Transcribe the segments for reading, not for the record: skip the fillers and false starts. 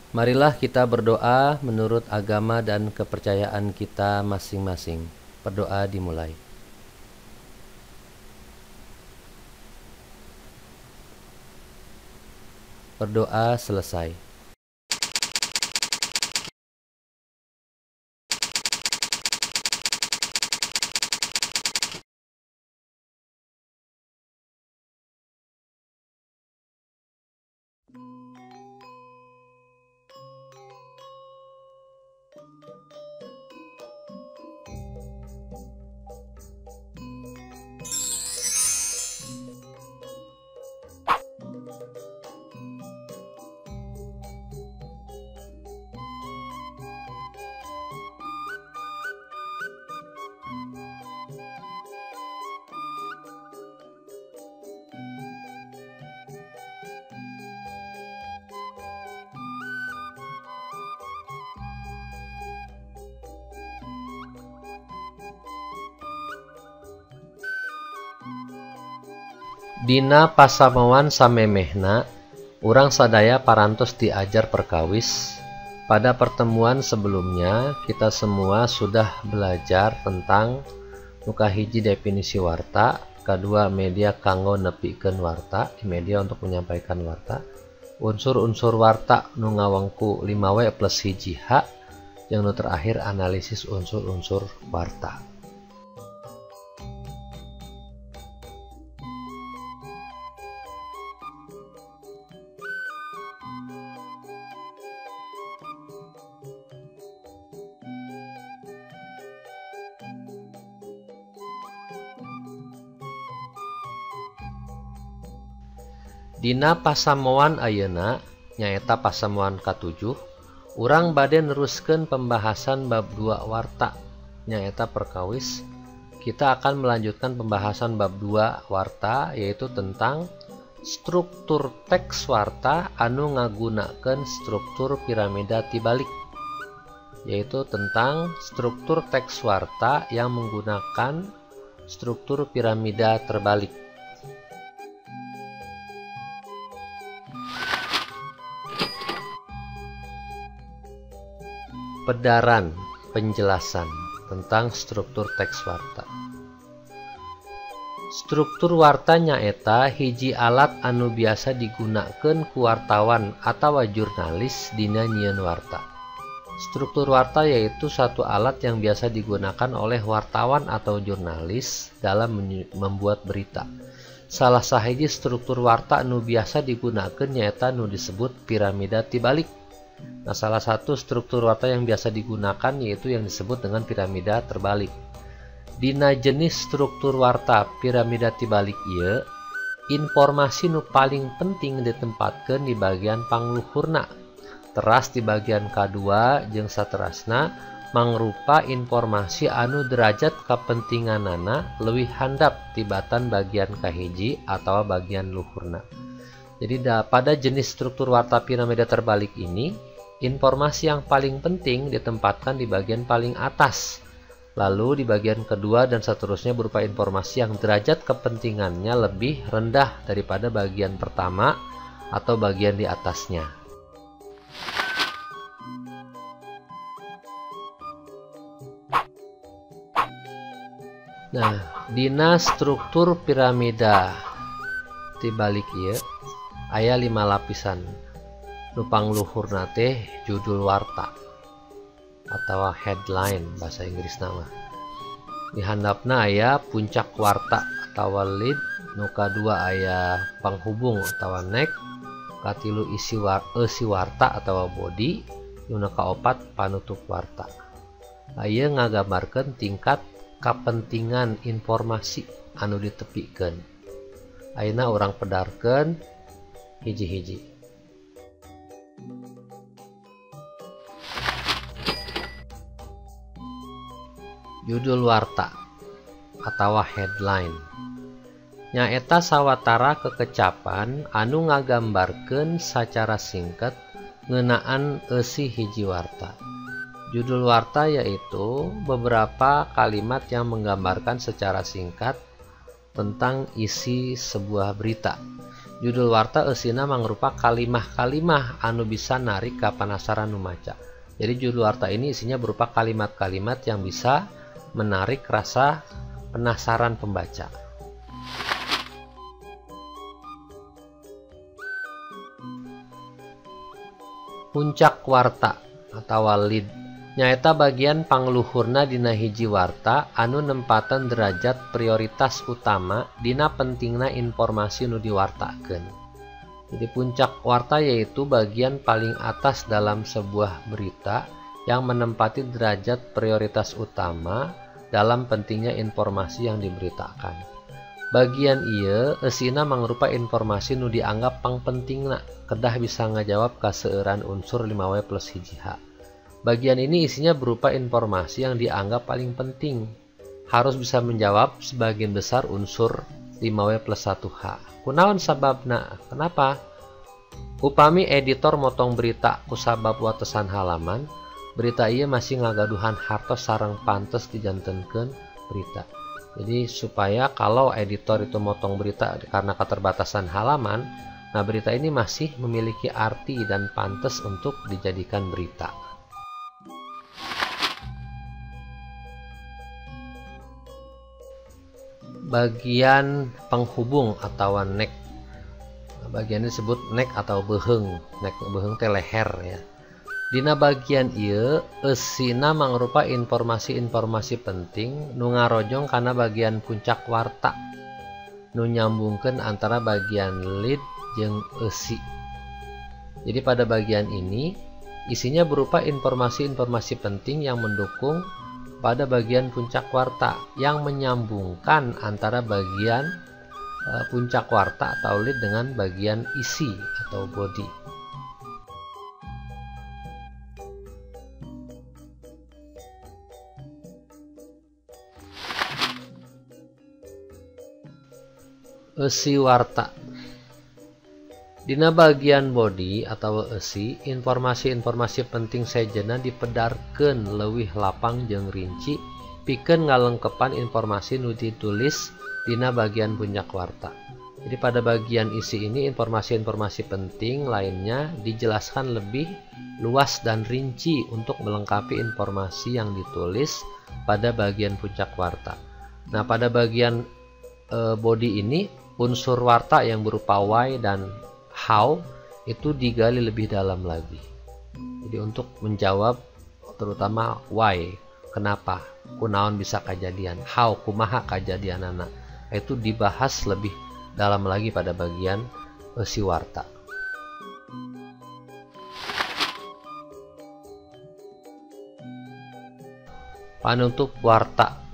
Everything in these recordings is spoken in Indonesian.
Marilah kita berdoa menurut agama dan kepercayaan kita masing-masing. Berdoa dimulai. Berdoa selesai. Dina pasamuan samemehna, urang sadaya parantos diajar perkawis. Pada pertemuan sebelumnya, kita semua sudah belajar tentang nukahiji definisi warta, kedua media kanggo nepikeun warta, media untuk menyampaikan warta, unsur-unsur warta nu ngawengku 5W plus hiji H, yang nu terakhir analisis unsur-unsur warta. Dina pasamuan ayeuna nyaeta pasamuan ka-7, urang bade neruskeun pembahasan bab 2 warta nyaeta perkawis. Kita akan melanjutkan pembahasan bab 2 warta, yaitu tentang struktur teks warta anu ngagunakeun struktur piramida tibalik, yaitu tentang struktur teks warta yang menggunakan struktur piramida terbalik. Pedaran penjelasan tentang struktur teks warta. Struktur warta nyaeta hiji alat anu biasa digunakeun ku wartawan atawa jurnalis dina nyieun warta. Struktur warta yaitu satu alat yang biasa digunakan oleh wartawan atau jurnalis dalam membuat berita. Salah sahiji struktur warta anu biasa digunakeun nyaeta nu disebut piramida tibalik. Nah, salah satu struktur warta yang biasa digunakan yaitu yang disebut dengan piramida terbalik. Dina jenis struktur warta piramida tibalik ieu, informasi nu paling penting ditempatkeun di bagian pangluhurna. Teras di bagian kadua jeung saterasna mangrupa informasi anu derajat kapentinganana leuwih handap tibatan bagian kahiji atawa bagian luhurna. Jadi pada jenis struktur warta piramida terbalik ini, informasi yang paling penting ditempatkan di bagian paling atas. Lalu di bagian kedua dan seterusnya berupa informasi yang derajat kepentingannya lebih rendah daripada bagian pertama atau bagian di atasnya. Nah, dina struktur piramida tibalik ieu aya 5 lapisan. Nupang luhurna teh judul warta atau headline bahasa Inggris nama. Di handapna aya puncak warta atau lead, nu kadua aya panghubung atau neck, katilu isi warta atau body, nu kaopat panutup warta. Aya ngagambarkeun tingkat kapentingan informasi anu ditepikeun. Ayeuna urang pedarkeun hiji-hiji. Judul warta atau headline nyaeta sawatara kekecapan anu ngagambarkeun sacara singkat ngeunaan eusi hiji warta. Judul warta yaitu beberapa kalimat yang menggambarkan secara singkat tentang isi sebuah berita. Judul warta eusina mangrupa kalimah-kalimah anu bisa narik ka panasaran nu maca. Jadi judul warta ini isinya berupa kalimat-kalimat yang bisa menarik rasa penasaran pembaca. Puncak warta atau lid nyaeta bagian pangluhurna dina hiji warta anu nempaten derajat prioritas utama dina pentingna informasi nu diwartakeun. Jadi puncak warta yaitu bagian paling atas dalam sebuah berita yang menempati derajat prioritas utama dalam pentingnya informasi yang diberitakan. Bagian ieu eusina mangrupa informasi nu dianggap pangpentingna kedah bisa ngajawab kaseueuran unsur 5W plus 1H. Bagian ini isinya berupa informasi yang dianggap paling penting, harus bisa menjawab sebagian besar unsur 5W plus 1H. Kunaon sababna? Kenapa? Upami editor motong berita kusabab watesan halaman, berita ieu masih ngagaduhan hartos sareng pantes dijantenkeun berita. Jadi supaya kalau editor itu motong berita karena keterbatasan halaman, nah berita ini masih memiliki arti dan pantas untuk dijadikan berita. Bagian penghubung atau neck. Bagian ini disebut neck atau beheung. Neck beheung teh leher ya. Dina bagian ieu eusina mangrupa informasi-informasi penting nu ngarojong kana bagian puncak warta nu nyambungkeun antara bagian lead jeung eusi. Jadi pada bagian ini isinya berupa informasi-informasi penting yang mendukung pada bagian puncak warta yang menyambungkan antara bagian puncak warta atau lead dengan bagian isi atau body. Eusi warta. Dina bagian body atau eusi, informasi-informasi penting sejenna dipedarkeun leuwih lapang jeung rinci pikeun ngalengkepan informasi nu ditulis dina bagian puncak warta. Jadi pada bagian isi ini informasi-informasi penting lainnya dijelaskan lebih luas dan rinci untuk melengkapi informasi yang ditulis pada bagian puncak warta. Nah, pada bagian body ini unsur warta yang berupa why dan how itu digali lebih dalam lagi. Jadi untuk menjawab terutama why, kenapa, kunaon bisa kejadian, how, kumaha kejadianana, itu dibahas lebih dalam lagi pada bagian eusi warta. Panutup warta.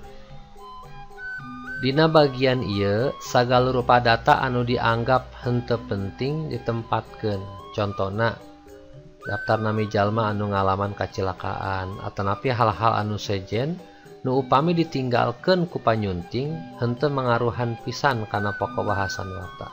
Dina bagian ieu sagala rupa data anu dianggap henteu penting ditempatkeun. Contona daftar nami jalma anu ngalaman kacilakaan atanapi hal-hal anu sejen nu upami ditinggalkeun ku panyunting henteu mengaruhan pisan kana pokok bahasan warta.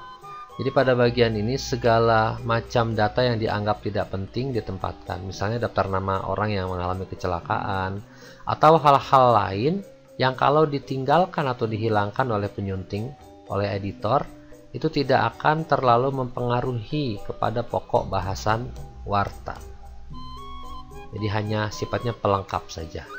Jadi pada bagian ini segala macam data yang dianggap tidak penting ditempatkan. Misalnya daftar nama orang yang mengalami kecelakaan atau hal-hal lain yang kalau ditinggalkan atau dihilangkan oleh penyunting, oleh editor, itu tidak akan terlalu mempengaruhi kepada pokok bahasan warta. Jadi hanya sifatnya pelengkap saja.